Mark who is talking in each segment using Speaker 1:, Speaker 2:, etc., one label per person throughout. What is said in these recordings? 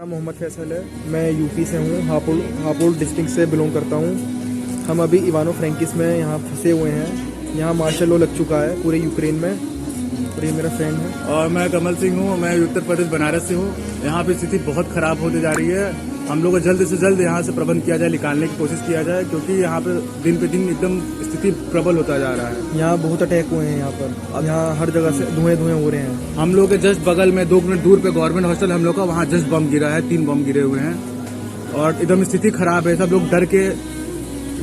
Speaker 1: नाम मोहम्मद फैसल है। मैं यूपी से हूँ, हापुड़ डिस्ट्रिक्ट से बिलोंग करता हूँ। हम अभी इवानो फ्रैंकिस में यहाँ फंसे हुए हैं। यहाँ मार्शल लॉ लग चुका है पूरे यूक्रेन में, और ये मेरा फ्रेंड है।
Speaker 2: और मैं कमल सिंह हूँ, मैं उत्तर प्रदेश बनारस से हूँ। यहाँ पे स्थिति बहुत खराब होती जा रही है। हम लोग को जल्द से जल्द यहाँ से प्रबंध किया जाए, निकालने की कोशिश किया जाए, क्योंकि यहाँ पे दिन पे दिन एकदम स्थिति प्रबल होता जा रहा है।
Speaker 1: यहाँ बहुत अटैक हुए हैं यहाँ पर, अब यहाँ हर जगह से धुएं हो रहे हैं।
Speaker 2: हम लोग के जस्ट बगल में 2 मिनट दूर पे गवर्नमेंट हॉस्टल हम लोग का, वहाँ जस्ट बम गिरा है, 3 बम गिरे हुए हैं और एकदम स्थिति खराब है। सब लोग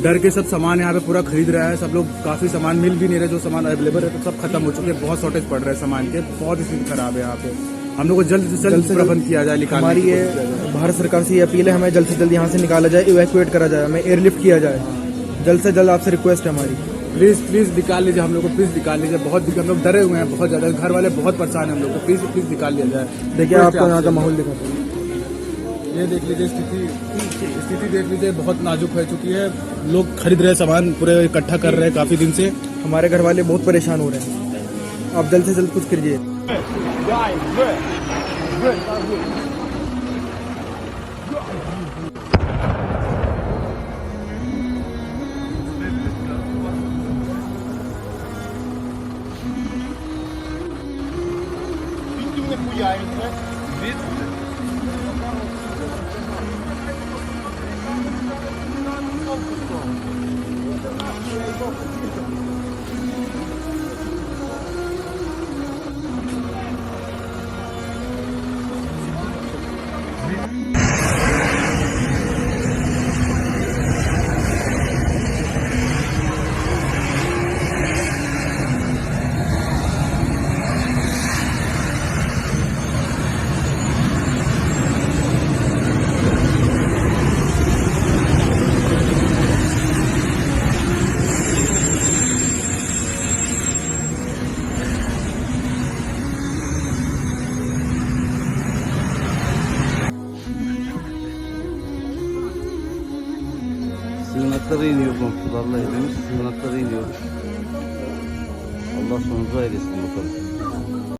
Speaker 2: डर के सब सामान यहाँ पे पूरा खरीद रहा है। सब लोग काफी सामान मिल भी नहीं रहे, जो सामान अवेलेबल है तो सब खत्म हो चुके हैं। बहुत शॉर्टेज पड़ रहा है सामान के, बहुत स्थिति खराब है यहाँ पे। हम लोग को जल्द से जल्द प्रबंध किया जाए,
Speaker 1: हमारी ये भारत सरकार से ये अपील है, हमें जल्द से जल्द यहाँ से निकाला जाए, इवैक्यूएट करा जाए, हमें एयरलिफ्ट किया जाए। जल्द से जल्द आपसे रिक्वेस्ट है हमारी,
Speaker 2: प्लीज निकाल लीजिए हम लोग को, प्लीज निकाल लीजिए। बहुत हम लोग डरे हुए हैं, बहुत ज्यादा। घर वाले बहुत परेशान हैं हम लोग को, प्लीज निकाल लिया जाए।
Speaker 1: देखिए आपको यहाँ का माहौल दिखाता हूँ।
Speaker 2: ये देख लीजिए, स्थिति देख लीजिए, बहुत नाजुक हो चुकी है। लोग खरीद रहे सामान, पूरे इकट्ठा कर रहे हैं काफी दिन से।
Speaker 1: हमारे घर वाले बहुत परेशान हो रहे हैं, आप जल्द से जल्द कुछ कीजिए।
Speaker 3: Sığınaklara iniyor komşularla hepimiz. Sığınaklara iniyoruz. Allah sonucu eylesin bakalım.